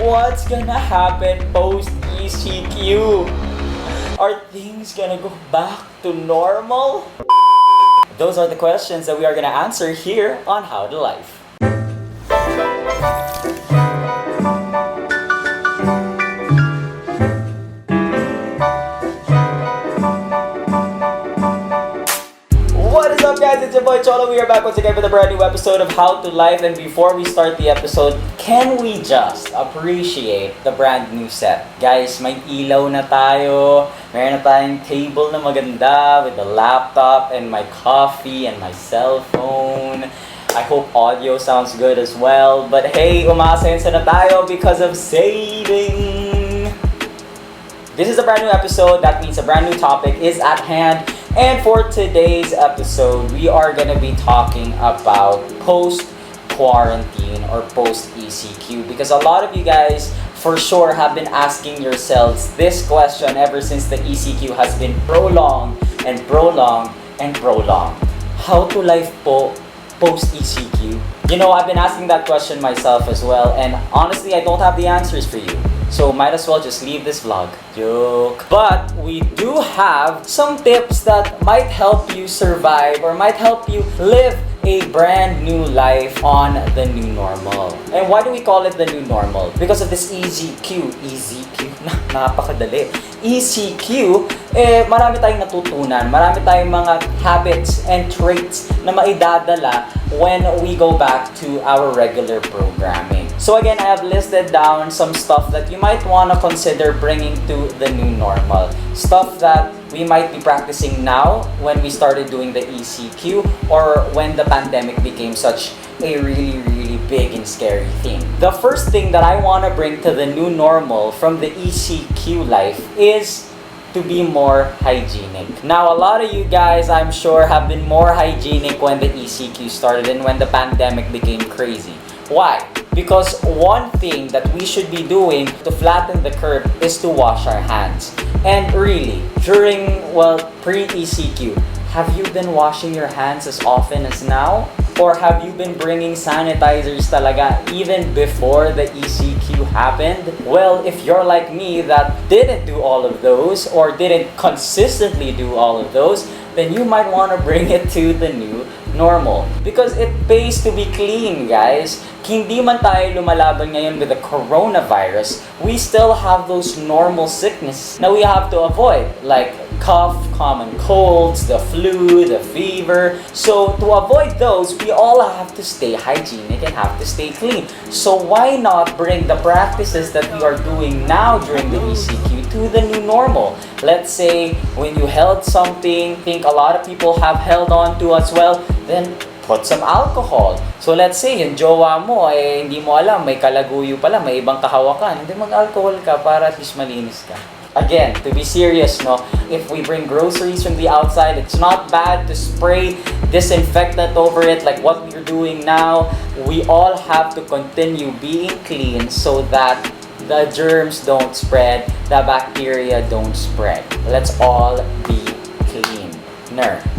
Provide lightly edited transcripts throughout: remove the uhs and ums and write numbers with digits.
What's gonna happen post-ECQ? Are things gonna go back to normal? Those are the questions that we are gonna answer here on How to Life. What is up, guys? It's your boy Cholo. We are back once again with a brand new episode of How to Life. And before we start the episode, can we just appreciate the brand new set? Guys, may ilaw na tayo. Meron na tayong table na maganda with a laptop and my coffee and my cell phone. I hope audio sounds good as well. But hey, umasenso na tayo because of saving. This is a brand new episode. That means a brand new topic is at hand. And for today's episode, we are going to be talking about post-quarantine or post-ECQ. Because a lot of you guys, for sure, have been asking yourselves this question ever since the ECQ has been prolonged and prolonged and prolonged. How to life po post-ECQ? You know, I've been asking that question myself as well. And honestly, I don't have the answers for you. So might as well just leave this vlog. Joke. But we do have some tips that might help you survive or might help you live a brand new life on the new normal. And why do we call it the new normal? Because of this ECQ. Napakadali. ECQ, marami tayong natutunan. Marami tayong mga habits and traits na maidadala when we go back to our regular programming. So again, I have listed down some stuff that you might want to consider bringing to the new normal. Stuff that we might be practicing now when we started doing the ECQ or when the pandemic became such a really big and scary thing. The first thing that I want to bring to the new normal from the ECQ life is to be more hygienic. Now, a lot of you guys, I'm sure, have been more hygienic when the ECQ started and when the pandemic became crazy. Why? Because one thing that we should be doing to flatten the curve is to wash our hands. And really, during, pre-ECQ, have you been washing your hands as often as now? Or have you been bringing sanitizers talaga even before the ECQ happened? Well, if you're like me that didn't do all of those or didn't consistently do all of those, then you might want to bring it to the new normal. Because it pays to be clean, guys. Hindi man tayo lumalaban ngayon with the coronavirus, we still have those normal sickness na we have to avoid, like cough, common colds, the flu, the fever. So to avoid those, we all have to stay hygienic and have to stay clean. So why not bring the practices that we are doing now during the ECQ to the new normal? Let's say when you held something, think a lot of people have held on to as well, then put some alcohol. So let's say yung jowa mo hindi mo alam, may kalaguyo pala, may ibang kahawakan, hindi mag-alcohol ka para at least malinis ka. Again, to be serious, no, if we bring groceries from the outside, it's not bad to spray disinfectant over it like what we're doing now. We all have to continue being clean so that the germs don't spread, the bacteria don't spread. Let's all be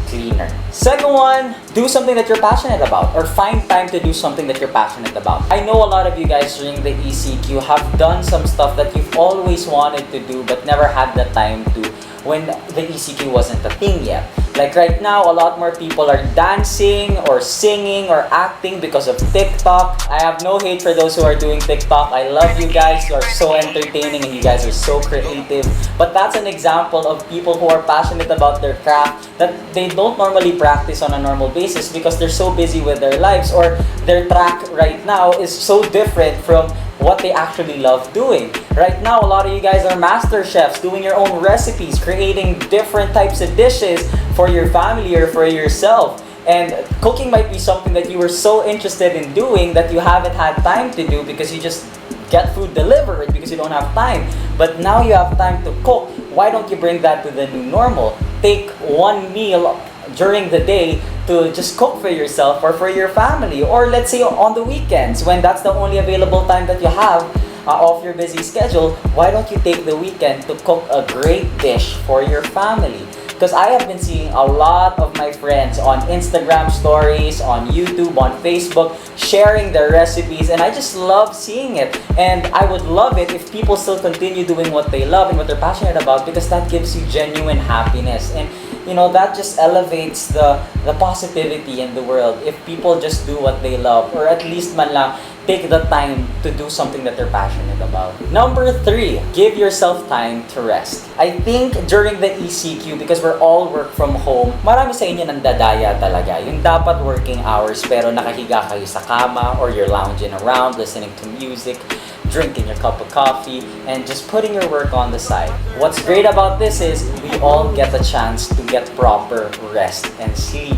cleaner. Second one, do something that you're passionate about or find time to do something that you're passionate about. I know a lot of you guys during the ECQ have done some stuff that you've always wanted to do but never had the time to when the ECQ wasn't a thing yet. Like right now, a lot more people are dancing or singing or acting because of TikTok. I have no hate for those who are doing TikTok. I love you guys. You are so entertaining and you guys are so creative. But that's an example of people who are passionate about their craft that they don't normally practice on a normal basis because they're so busy with their lives or their track right now is so different from what they actually love doing. Right now, a lot of you guys are master chefs doing your own recipes, creating different types of dishes for your family or for yourself. And cooking might be something that you were so interested in doing that you haven't had time to do because you just get food delivered because you don't have time. But now you have time to cook. Why don't you bring that to the new normal? Take one meal during the day to just cook for yourself or for your family. Or let's say on the weekends when that's the only available time that you have off your busy schedule, why don't you take the weekend to cook a great dish for your family? Because I have been seeing a lot of my friends on Instagram stories, on YouTube, on Facebook, sharing their recipes, and I just love seeing it. And I would love it if people still continue doing what they love and what they're passionate about, because that gives you genuine happiness. And that just elevates the positivity in the world if people just do what they love, or at least man lang take the time to do something that they're passionate about. Number 3, give yourself time to rest. I think during the ECQ, because we're all work from home, marami sa inyo nandadaya talaga. Yung dapat working hours pero nakahiga kayo sa kama, or you're lounging around listening to music, drinking your cup of coffee, and just putting your work on the side. What's great about this is we all get the chance to get proper rest and sleep.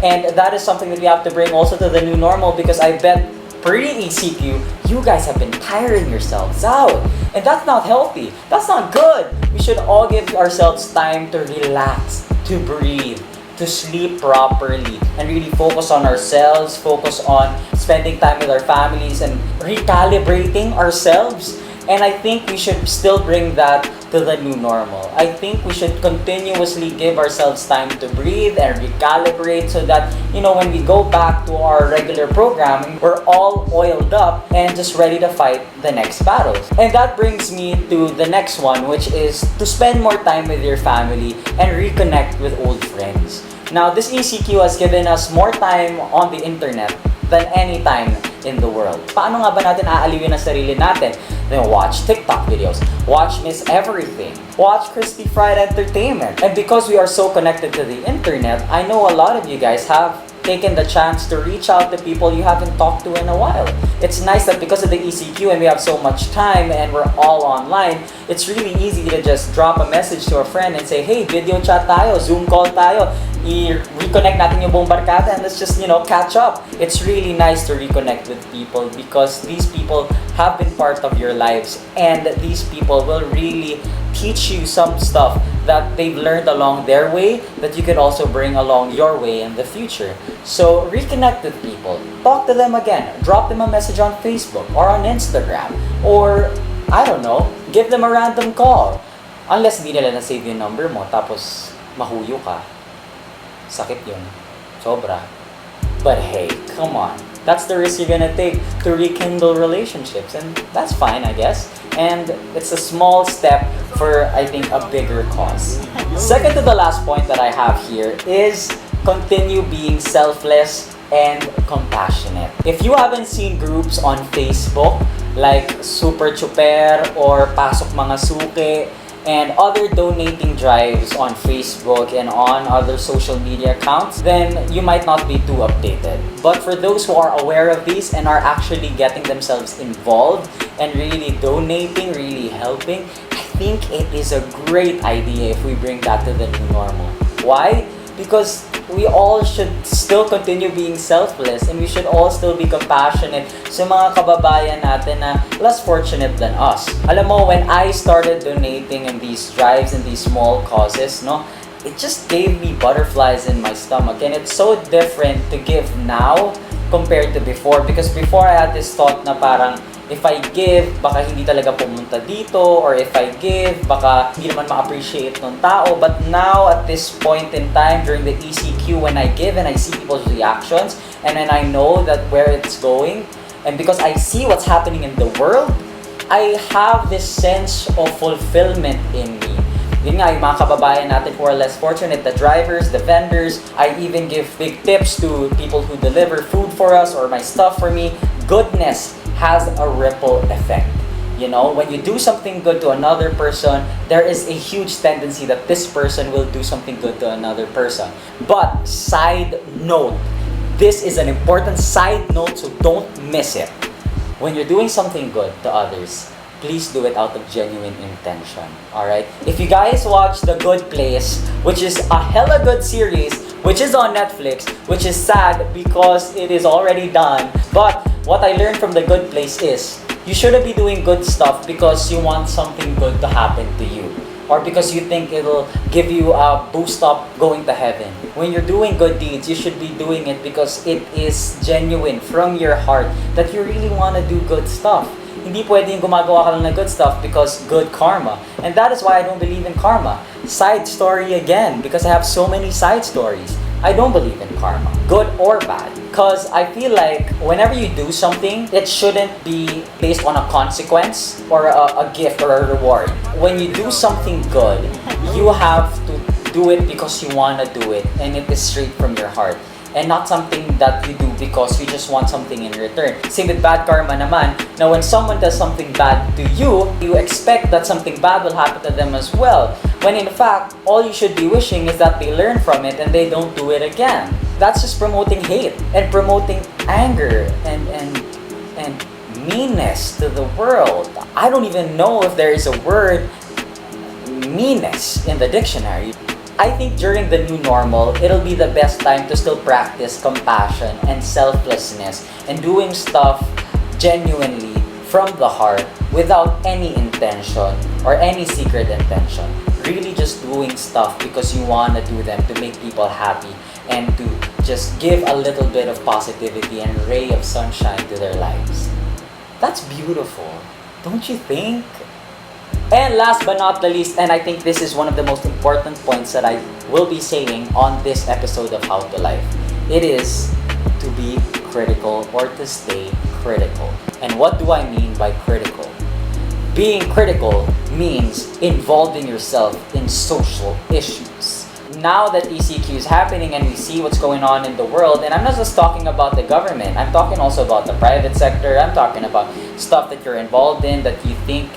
And that is something that we have to bring also to the new normal, because I bet pre-ECQ, you guys have been tiring yourselves out. And that's not healthy. That's not good. We should all give ourselves time to relax, to breathe, to sleep properly, and really focus on ourselves, focus on spending time with our families, and recalibrating ourselves. And I think we should still bring that to the new normal. I think we should continuously give ourselves time to breathe and recalibrate, so that, when we go back to our regular programming, we're all oiled up and just ready to fight the next battles. And that brings me to the next one, which is to spend more time with your family and reconnect with old friends. Now, this ECQ has given us more time on the internet than any time in the world. Paano nga ba natin aaliwin ang sarili natin? Then watch TikTok videos, watch Miss Everything, watch Crispy Fried Entertainment. And because we are so connected to the internet, I know a lot of you guys have taken the chance to reach out to people you haven't talked to in a while. It's nice that because of the ECQ and we have so much time and we're all online, it's really easy to just drop a message to a friend and say, hey, video chat tayo, Zoom call tayo, i-reconnect natin yung buong barkada, and let's just, catch up. It's really nice to reconnect with people, because these people have been part of your lives, and these people will really teach you some stuff that they've learned along their way that you could also bring along your way in the future. So reconnect with people, talk to them again, drop them a message on Facebook or on Instagram, or I don't know, give them a random call. Unless hindi nila na-save yung number mo, tapos mahuyo ka. Sakit yun. Sobra. But hey, come on. That's the risk you're gonna take to rekindle relationships, and that's fine, I guess. And it's a small step for, I think, a bigger cause. Second to the last point that I have here is continue being selfless and compassionate. If you haven't seen groups on Facebook like Super Chuper or Pasok Mga Suke, and other donating drives on Facebook and on other social media accounts, then you might not be too updated. But for those who are aware of these and are actually getting themselves involved and really donating, really helping, I think it is a great idea if we bring that to the new normal. Why? Because we all should still continue being selfless, and we should all still be compassionate sa mga kababayan natin na less fortunate than us. Alam mo, when I started donating in these drives and these small causes, it just gave me butterflies in my stomach. And it's so different to give now compared to before. Because before I had this thought na parang, if I give, baka hindi talaga pumunta dito, or if I give, baka hindi naman ma-appreciate ng tao. But now, at this point in time, during the ECQ, when I give and I see people's reactions, and then I know that where it's going, and because I see what's happening in the world, I have this sense of fulfillment in me. Yun nga, yung mga kababayan natin who are less fortunate, the drivers, the vendors, I even give big tips to people who deliver food for us or my stuff for me. Goodness has a ripple effect. When you do something good to another person, there is a huge tendency that this person will do something good to another person. But side note, this is an important side note, so don't miss it. When you're doing something good to others, please do it out of genuine intention. Alright? If you guys watch The Good Place, which is a hella good series, which is on Netflix, which is sad because it is already done. But what I learned from The Good Place is, you shouldn't be doing good stuff because you want something good to happen to you, or because you think it'll give you a boost up going to heaven. When you're doing good deeds, you should be doing it because it is genuine from your heart that you really want to do good stuff. Hindi pwedeng gumagawa ka lang ng good stuff because good karma. And that is why I don't believe in karma. Side story again, because I have so many side stories. I don't believe in karma, good or bad. Because I feel like whenever you do something, it shouldn't be based on a consequence or a gift or a reward. When you do something good, you have to do it because you want to do it and it is straight from your heart. And not something that you do because you just want something in return. Same with bad karma naman. Now, when someone does something bad to you, you expect that something bad will happen to them as well. When in fact, all you should be wishing is that they learn from it and they don't do it again. That's just promoting hate and promoting anger and meanness to the world. I don't even know if there is a word meanness in the dictionary. I think during the new normal, it'll be the best time to still practice compassion and selflessness and doing stuff genuinely from the heart without any intention or any secret intention. Really just doing stuff because you want to do them to make people happy and to just give a little bit of positivity and ray of sunshine to their lives. That's beautiful, don't you think? And last but not the least, and I think this is one of the most important points that I will be saying on this episode of How to Life. It is to be critical or to stay critical. And what do I mean by critical? Being critical means involving yourself in social issues. Now that ECQ is happening and we see what's going on in the world, and I'm not just talking about the government, I'm talking also about the private sector, I'm talking about stuff that you're involved in that you think,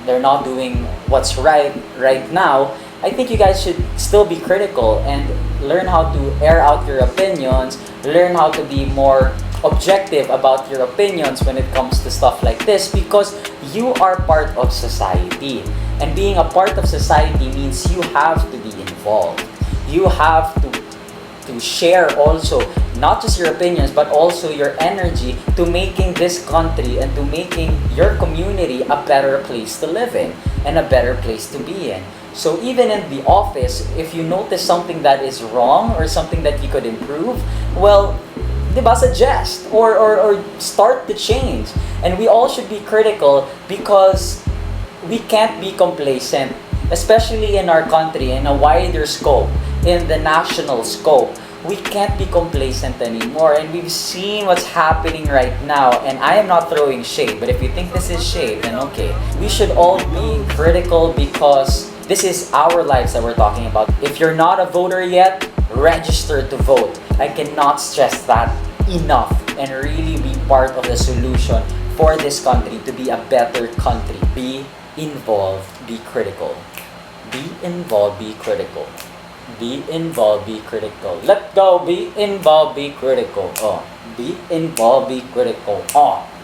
they're not doing what's right now. I think you guys should still be critical and learn how to air out your opinions, learn how to be more objective about your opinions when it comes to stuff like this, because you are part of society. And being a part of society means you have to be involved. You have to share also not just your opinions but also your energy to making this country and to making your community a better place to live in and a better place to be in. So even in the office, if you notice something that is wrong or something that you could improve, well, diba, suggest or start the change. And we all should be critical because we can't be complacent, especially in our country in a wider scope, in the national scope. We can't be complacent anymore, and we've seen what's happening right now. And I am not throwing shade, but if you think this is shade, then okay. We should all be critical because this is our lives that we're talking about. If you're not a voter yet, register to vote. I cannot stress that enough, and really be part of the solution for this country to be a better country. Be involved, be critical. Be involved, be critical. Be involved, be critical. Let go, be involved, be critical. Be involved, be critical.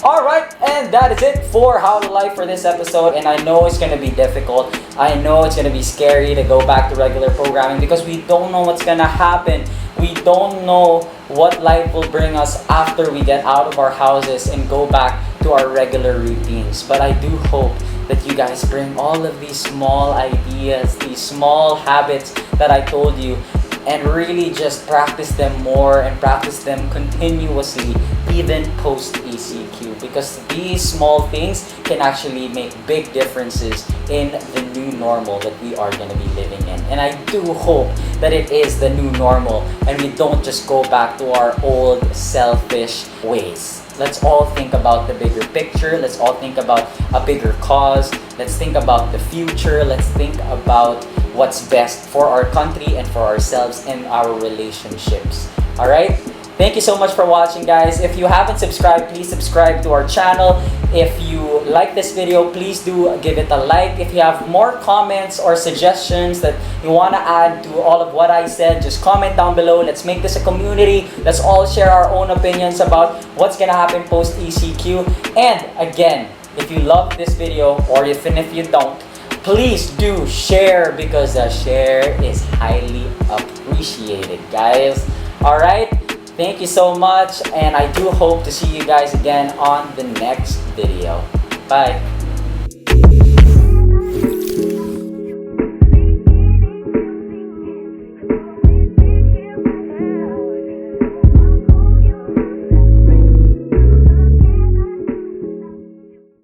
Alright, and that is it for How to Life for this episode. And I know it's gonna be difficult. I know it's gonna be scary to go back to regular programming because we don't know what's gonna happen. We don't know what life will bring us after we get out of our houses and go back to our regular routines. But I do hope that you guys bring all of these small ideas, these small habits that I told you, and really just practice them more and practice them continuously, even post-ECQ, because these small things can actually make big differences in the new normal that we are going to be living in. And I do hope that it is the new normal and we don't just go back to our old selfish ways. Let's all think about the bigger picture. Let's all think about a bigger cause. Let's think about the future. Let's think about what's best for our country and for ourselves and our relationships. Alright? Thank you so much for watching, guys. If you haven't subscribed, please subscribe to our channel. If you like this video, please do give it a like. If you have more comments or suggestions that you want to add to all of what I said, just comment down below. Let's make this a community. Let's all share our own opinions about what's gonna happen post-ECQ. And again, if you love this video or even if you don't, please do share because a share is highly appreciated, guys. Alright? Thank you so much, and I do hope to see you guys again on the next video. Bye!